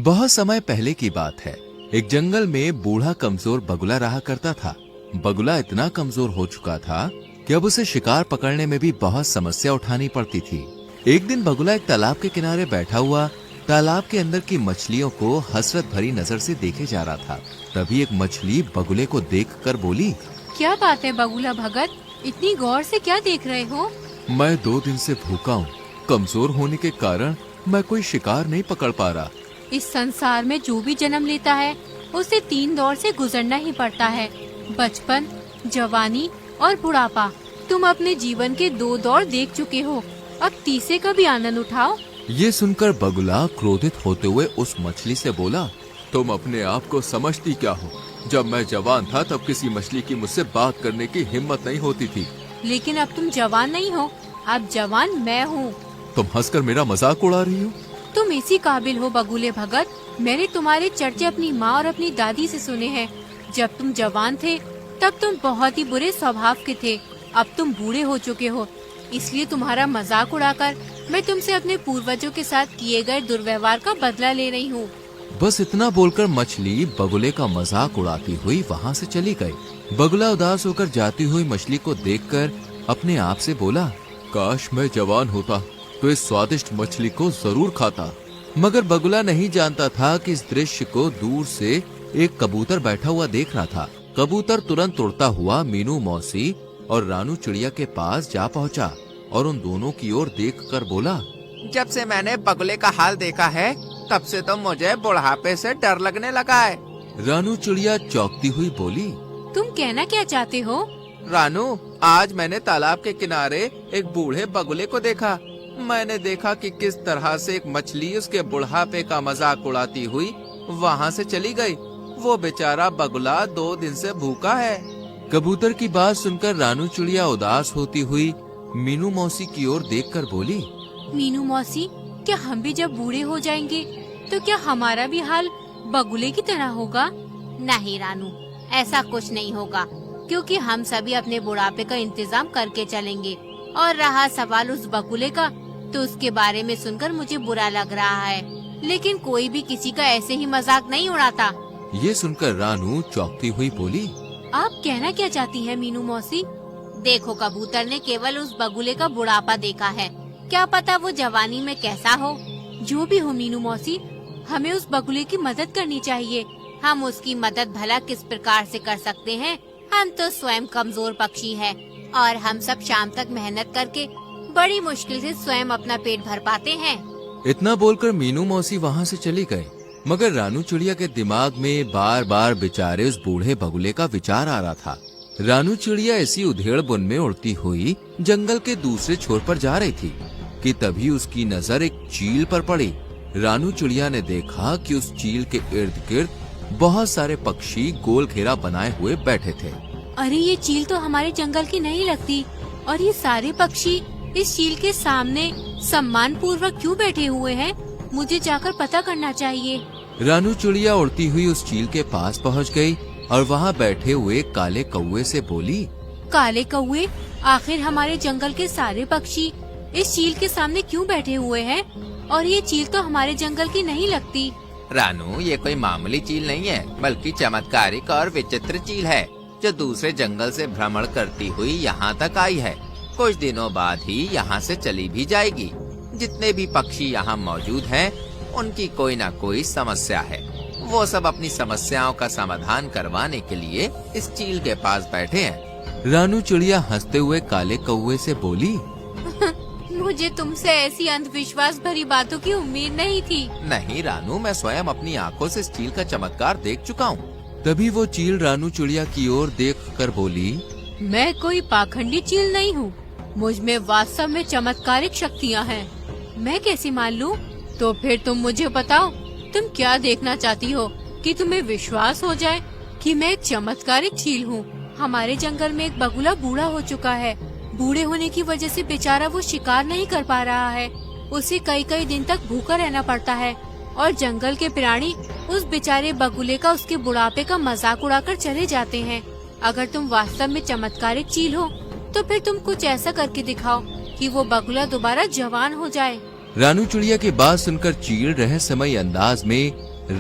बहुत समय पहले की बात है। एक जंगल में बूढ़ा कमजोर बगुला रहा करता था। बगुला इतना कमजोर हो चुका था कि अब उसे शिकार पकड़ने में भी बहुत समस्या उठानी पड़ती थी। एक दिन बगुला एक तालाब के किनारे बैठा हुआ तालाब के अंदर की मछलियों को हसरत भरी नजर से देखे जा रहा था। तभी एक मछली बगुले को देखकर बोली, क्या बात है बगुला भगत, इतनी गौर से क्या देख रहे हो? मैं 2 दिन से भूखा हूँ। कमजोर होने के कारण मैं कोई शिकार नहीं पकड़ पा रहा। इस संसार में जो भी जन्म लेता है उसे 3 दौर से गुजरना ही पड़ता है, बचपन, जवानी और बुढ़ापा। तुम अपने जीवन के 2 दौर देख चुके हो, अब तीसरे का भी आनंद उठाओ। ये सुनकर बगुला क्रोधित होते हुए उस मछली से बोला, तुम अपने आप को समझती क्या हो? जब मैं जवान था तब किसी मछली की मुझसे बात करने की हिम्मत नहीं होती थी। लेकिन अब तुम जवान नहीं हो, अब जवान मैं हूँ। तुम हंसकर मेरा मजाक उड़ा रही हो? तुम इसी काबिल हो बगुले भगत। मैंने तुम्हारे चर्चे अपनी माँ और अपनी दादी से सुने हैं। जब तुम जवान थे तब तुम बहुत ही बुरे स्वभाव के थे। अब तुम बूढ़े हो चुके हो, इसलिए तुम्हारा मजाक उड़ाकर मैं तुमसे अपने पूर्वजों के साथ किए गए दुर्व्यवहार का बदला ले रही हूँ। बस इतना बोलकर मछली बगुले का मजाक उड़ाती हुई वहाँ से चली गई। बगुला उदास होकर जाती हुई मछली को देखकर अपने आप से बोला, काश मैं जवान होता तो इस स्वादिष्ट मछली को जरूर खाता। मगर बगुला नहीं जानता था कि इस दृश्य को दूर से एक कबूतर बैठा हुआ देख रहा था। कबूतर तुरंत उड़ता हुआ मीनू मौसी और रानू चिड़िया के पास जा पहुंचा और उन दोनों की ओर देखकर बोला, जब से मैंने बगुले का हाल देखा है तब से तो मुझे बुढ़ापे से डर लगने लगा है। रानू चिड़िया चौंकती हुई बोली, तुम कहना क्या चाहते हो? रानू, आज मैंने तालाब के किनारे एक बूढ़े बगुले को देखा। मैंने देखा कि किस तरह से एक मछली उसके बुढ़ापे का मजाक उड़ाती हुई वहाँ से चली गई। वो बेचारा बगुला 2 दिन से भूखा है। कबूतर की बात सुनकर रानू चिड़िया उदास होती हुई मीनू मौसी की ओर देखकर बोली, मीनू मौसी, क्या हम भी जब बूढ़े हो जाएंगे तो क्या हमारा भी हाल बगुले की तरह होगा? नहीं रानू, ऐसा कुछ नहीं होगा, क्योंकि हम सभी अपने बुढ़ापे का इंतजाम करके चलेंगे। और रहा सवाल उस बगुले का, तो उसके बारे में सुनकर मुझे बुरा लग रहा है, लेकिन कोई भी किसी का ऐसे ही मजाक नहीं उड़ाता। ये सुनकर रानू चौंकती हुई बोली, आप कहना क्या चाहती हैं मीनू मौसी? देखो, कबूतर ने केवल उस बगुले का बुढ़ापा देखा है, क्या पता वो जवानी में कैसा हो। जो भी हो मीनू मौसी, हमें उस बगुले की मदद करनी चाहिए। हम उसकी मदद भला किस प्रकार से कर सकते हैं? हम तो स्वयं कमजोर पक्षी हैं और हम सब शाम तक मेहनत करके बड़ी मुश्किल से स्वयं अपना पेट भर पाते हैं। इतना बोलकर मीनू मौसी वहाँ से चली गई। मगर रानू चिड़िया के दिमाग में बार बार बेचारे उस बूढ़े बगुले का विचार आ रहा था। रानू चिड़िया इसी उधेड़ बुन में उड़ती हुई जंगल के दूसरे छोर पर जा रही थी कि तभी उसकी नजर एक चील पर पड़ी। रानू चिड़िया ने देखा कि उस चील के इर्द गिर्द बहुत सारे पक्षी गोल घेरा बनाए हुए बैठे थे। अरे, ये चील तो हमारे जंगल की नहीं लगती, और ये सारे पक्षी इस चील के सामने सम्मान पूर्वक क्यों बैठे हुए हैं? मुझे जाकर पता करना चाहिए। रानू चिड़िया उड़ती हुई उस चील के पास पहुंच गई और वहां बैठे हुए काले कौवे से बोली, काले कौवे, आखिर हमारे जंगल के सारे पक्षी इस चील के सामने क्यों बैठे हुए हैं? और ये चील तो हमारे जंगल की नहीं लगती। रानू, ये कोई मामूली चील नहीं है, बल्कि चमत्कारिक और विचित्र चील है, जो दूसरे जंगल से भ्रमण करती हुई यहाँ तक आई है। कुछ दिनों बाद ही यहाँ से चली भी जाएगी। जितने भी पक्षी यहाँ मौजूद हैं, उनकी कोई न कोई समस्या है। वो सब अपनी समस्याओं का समाधान करवाने के लिए इस चील के पास बैठे हैं। रानू चिड़िया हंसते हुए काले कौवे से बोली, मुझे तुमसे ऐसी अंधविश्वास भरी बातों की उम्मीद नहीं थी। नहीं रानू, मैं स्वयं अपनी आंखों से इस चील का चमत्कार देख चुका हूँ। तभी वो चील रानू चिड़िया की ओर देखकर बोली, मैं कोई पाखंडी चील नहीं हूँ, मुझ में वास्तव में चमत्कारिक शक्तियाँ हैं। मैं कैसे मान लूँ? तो फिर तुम मुझे बताओ, तुम क्या देखना चाहती हो कि तुम्हें विश्वास हो जाए कि मैं एक चमत्कारिक चील हूँ? हमारे जंगल में एक बगुला बूढ़ा हो चुका है। बूढ़े होने की वजह से बेचारा वो शिकार नहीं कर पा रहा है। उसे कई कई दिन तक भूखा रहना पड़ता है और जंगल के प्राणी उस बेचारे बगुले का उसके बुढ़ापे का मजाक उड़ाकर चले जाते हैं। अगर तुम वास्तव में चमत्कारिक चील हो तो फिर तुम कुछ ऐसा करके दिखाओ कि वो बगुला दोबारा जवान हो जाए। रानू चिड़िया की बात सुनकर चील रहस्यमयी अंदाज में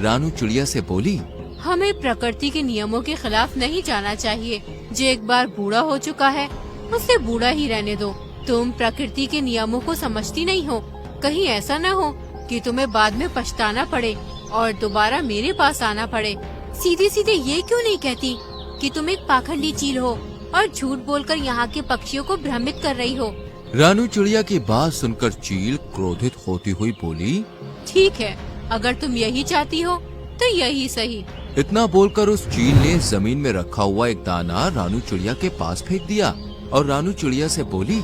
रानू चिड़िया से बोली, हमें प्रकृति के नियमों के खिलाफ नहीं जाना चाहिए। जो एक बार बूढ़ा हो चुका है उसे बूढ़ा ही रहने दो। तुम प्रकृति के नियमों को समझती नहीं हो। कहीं ऐसा न हो कि तुम्हें बाद में पछताना पड़े और दोबारा मेरे पास आना पड़े। सीधे सीधे ये क्यों नहीं कहती कि तुम एक पाखंडी चील हो और झूठ बोलकर यहाँ के पक्षियों को भ्रमित कर रही हो। रानू चिड़िया की बात सुनकर चील क्रोधित होती हुई बोली, ठीक है, अगर तुम यही चाहती हो तो यही सही। इतना बोलकर उस चील ने जमीन में रखा हुआ एक दाना रानू चिड़िया के पास फेंक दिया और रानू चिड़िया से बोली,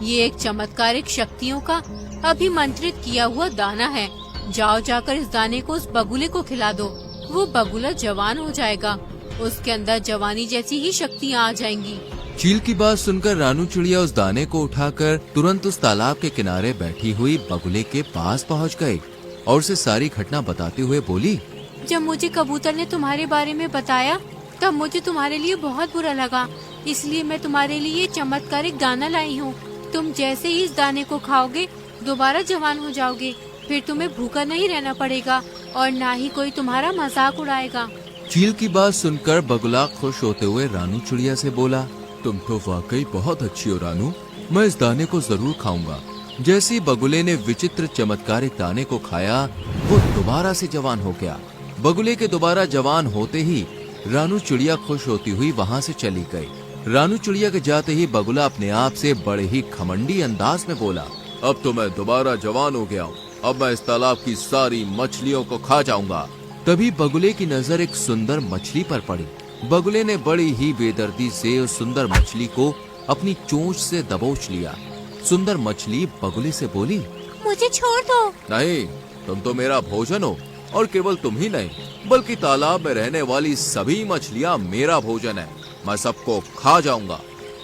ये एक चमत्कारिक शक्तियों का अभिमंत्रित किया हुआ दाना है। जाओ जाकर इस दाने को उस बगुले को खिला दो। वो बगुला जवान हो जाएगा, उसके अंदर जवानी जैसी ही शक्तियाँ आ जाएंगी। चील की बात सुनकर रानू चिड़िया उस दाने को उठाकर तुरंत उस तालाब के किनारे बैठी हुई बगुले के पास पहुंच गए और उसे सारी घटना बताते हुए बोली, जब मुझे कबूतर ने तुम्हारे बारे में बताया तब मुझे तुम्हारे लिए बहुत बुरा लगा, इसलिए मैं तुम्हारे लिए चमत्कारिक दाना लाई हूँ। तुम जैसे ही इस दाने को खाओगे दोबारा जवान हो जाओगे। फिर तुम्हें भूखा नहीं रहना पड़ेगा और ना ही कोई तुम्हारा मजाक उड़ाएगा। चील की बात सुनकर बगुला खुश होते हुए रानू चिड़िया से बोला, तुम तो वाकई बहुत अच्छी हो रानू, मैं इस दाने को जरूर खाऊंगा। जैसे ही बगुले ने विचित्र चमत्कारिक दाने को खाया वो दोबारा से जवान हो गया। बगुले के दोबारा जवान होते ही रानू चिड़िया खुश होती हुई वहाँ से चली गई। रानू चिड़िया के जाते ही बगुला अपने आप से बड़े ही घमंडी अंदाज में बोला, अब तो मैं दोबारा जवान हो गया हूँ, अब मैं इस तालाब की सारी मछलियों को खा जाऊंगा। तभी बगुले की नजर एक सुंदर मछली पर पड़ी। बगुले ने बड़ी ही बेदर्दी से उस सुंदर मछली को अपनी चोंच से दबोच लिया। सुंदर मछली बगुले से बोली, मुझे छोड़ दो। नहीं, तुम तो मेरा भोजन हो और केवल तुम ही नहीं बल्कि तालाब में रहने वाली सभी मछलियाँ मेरा भोजन है, मैं सबको खा जाऊंगा।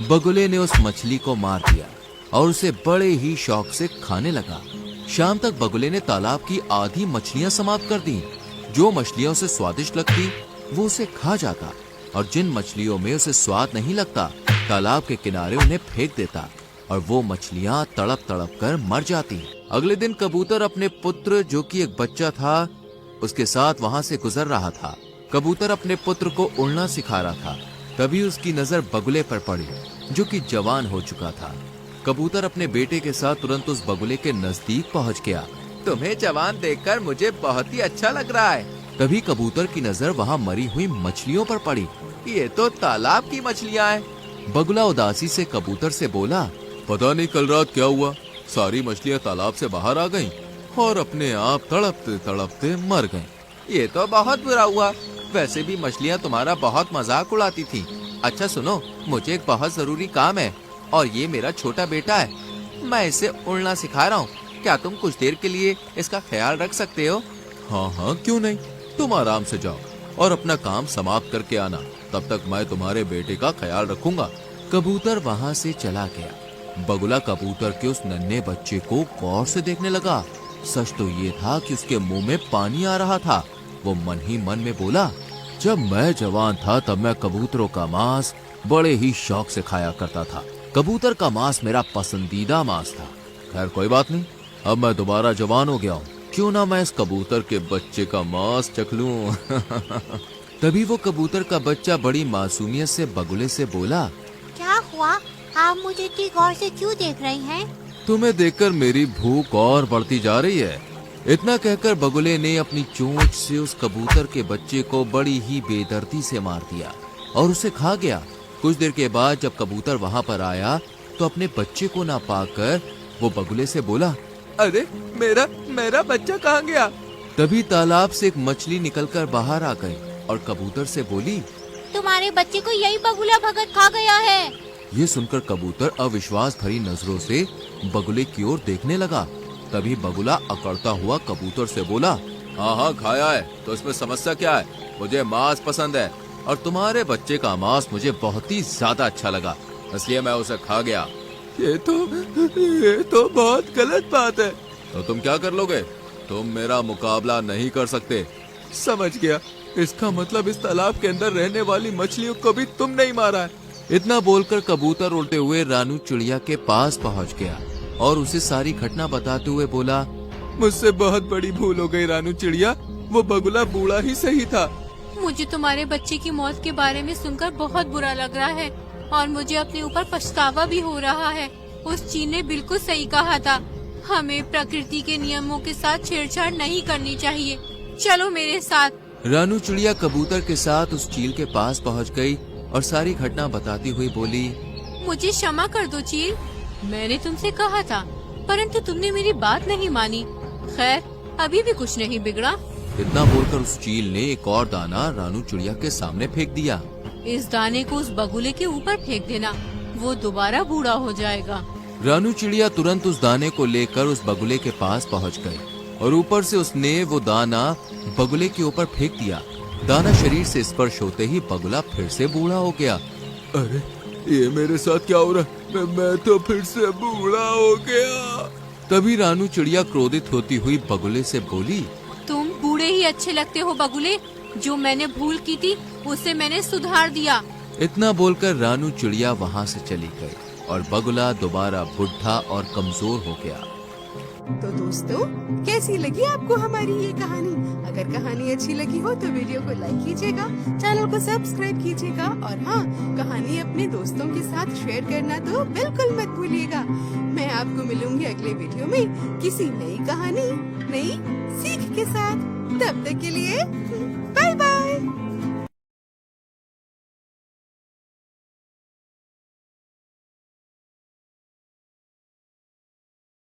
बगुले ने उस मछली को मार दिया और उसे बड़े ही शौक से खाने लगा। शाम तक बगुले ने तालाब की आधी मछलियाँ समाप्त कर दी। जो मछलियाँ उसे स्वादिष्ट लगती वो उसे खा जाता और जिन मछलियों में उसे स्वाद नहीं लगता तालाब के किनारे उन्हें फेंक देता और वो मछलियाँ तड़प तड़प कर मर जाती। अगले दिन कबूतर अपने पुत्र जो कि एक बच्चा था उसके साथ वहाँ से गुजर रहा था। कबूतर अपने पुत्र को उड़ना सिखा रहा था। तभी उसकी नजर बगुले पर पड़ी जो कि जवान हो चुका था। कबूतर अपने बेटे के साथ तुरंत उस बगुले के नजदीक पहुँच गया। तुम्हें जवान देखकर मुझे बहुत ही अच्छा लग रहा है। तभी कबूतर की नजर वहाँ मरी हुई मछलियों पर पड़ी। ये तो तालाब की मछलियाँ हैं। बगुला उदासी से कबूतर से बोला, पता नहीं कल रात क्या हुआ, सारी मछलियाँ तालाब से बाहर आ गईं और अपने आप तड़पते तड़पते मर गईं। ये तो बहुत बुरा हुआ। वैसे भी मछलियाँ तुम्हारा बहुत मजाक उड़ाती थी। अच्छा सुनो, मुझे एक बहुत जरूरी काम है और ये मेरा छोटा बेटा है, मैं इसे उड़ना सिखा रहा हूँ। क्या तुम कुछ देर के लिए इसका ख्याल रख सकते हो? हाँ हाँ, क्यों नहीं, तुम आराम से जाओ और अपना काम समाप्त करके आना, तब तक मैं तुम्हारे बेटे का ख्याल रखूंगा। कबूतर वहाँ से चला गया। बगुला कबूतर के उस नन्हे बच्चे को गौर से देखने लगा। सच तो ये था कि उसके मुंह में पानी आ रहा था। वो मन ही मन में बोला, जब मैं जवान था तब मैं कबूतरों का मांस बड़े ही शौक से खाया करता था। कबूतर का मांस मेरा पसंदीदा मांस था। खैर कोई बात नहीं, अब मैं दोबारा जवान हो गया हूँ, क्यों ना मैं इस कबूतर के बच्चे का मांस चख लूं। तभी वो कबूतर का बच्चा बड़ी मासूमियत से बगुले से बोला, क्या हुआ, आप मुझे इतनी गौर से क्यों देख रही हैं? तुम्हें देखकर मेरी भूख और बढ़ती जा रही है। इतना कहकर बगुले ने अपनी चोंच से उस कबूतर के बच्चे को बड़ी ही बेदर्दी से मार दिया और उसे खा गया। कुछ देर के बाद जब कबूतर वहाँ पर आया तो अपने बच्चे को ना पाकर वो बगुले से बोला, अरे मेरा बच्चा कहाँ गया? तभी तालाब से एक मछली निकलकर बाहर आ गई और कबूतर से बोली, तुम्हारे बच्चे को यही बगुला भगत खा गया है। ये सुनकर कबूतर अविश्वास भरी नजरों से बगुले की ओर देखने लगा। तभी बगुला अकड़ता हुआ कबूतर से बोला, हाँ हाँ खाया है, तो इसमें समस्या क्या है? मुझे मांस पसंद है और तुम्हारे बच्चे का मांस मुझे बहुत ही ज्यादा अच्छा लगा, इसलिए मैं उसे खा गया। ये तो बहुत गलत बात है। तो तुम क्या कर लोगे? तुम मेरा मुकाबला नहीं कर सकते। समझ गया, इसका मतलब इस तालाब के अंदर रहने वाली मछलियों को भी तुम नहीं मारा है। इतना बोलकर कबूतर उड़ते हुए रानू चिड़िया के पास पहुंच गया और उसे सारी घटना बताते हुए बोला, मुझसे बहुत बड़ी भूल हो गई रानू चिड़िया, वो बगुला बूढ़ा ही सही था। मुझे तुम्हारे बच्चे की मौत के बारे में सुनकर बहुत बुरा लग रहा है और मुझे अपने ऊपर पछतावा भी हो रहा है। उस चील ने बिल्कुल सही कहा था, हमें प्रकृति के नियमों के साथ छेड़छाड़ नहीं करनी चाहिए। चलो मेरे साथ। रानू चिड़िया कबूतर के साथ उस चील के पास पहुंच गई और सारी घटना बताती हुई बोली, मुझे क्षमा कर दो चील, मैंने तुमसे कहा था परंतु तुमने मेरी बात नहीं मानी। खैर अभी भी कुछ नहीं बिगड़ा। इतना बोलकर उस चील ने एक और दाना रानू चिड़िया के सामने फेंक दिया। इस दाने को उस बगुले के ऊपर फेंक देना, वो दोबारा बूढ़ा हो जाएगा। रानू चिड़िया तुरंत उस दाने को लेकर उस बगुले के पास पहुंच गई और ऊपर से उसने वो दाना बगुले के ऊपर फेंक दिया। दाना शरीर से स्पर्श होते ही बगुला फिर से बूढ़ा हो गया। अरे ये मेरे साथ क्या हो रहा है? मैं तो फिर से बूढ़ा हो गया। तभी रानू चिड़िया क्रोधित होती हुई बगुले से बोली, तुम बूढ़े ही अच्छे लगते हो बगुले, जो मैंने भूल की थी उसे मैंने सुधार दिया। इतना बोलकर रानू चिड़िया वहाँ से चली गई और बगुला दोबारा बुढ़ा और कमजोर हो गया। तो दोस्तों, कैसी लगी आपको हमारी ये कहानी? अगर कहानी अच्छी लगी हो तो वीडियो को लाइक कीजिएगा, चैनल को सब्सक्राइब कीजिएगा और हाँ, कहानी अपने दोस्तों के साथ शेयर करना तो बिल्कुल मत भूलिएगा। मैं आपको मिलूंगी अगले वीडियो में किसी नई कहानी, नई सीख के साथ। तब तक के लिए बाय बाय।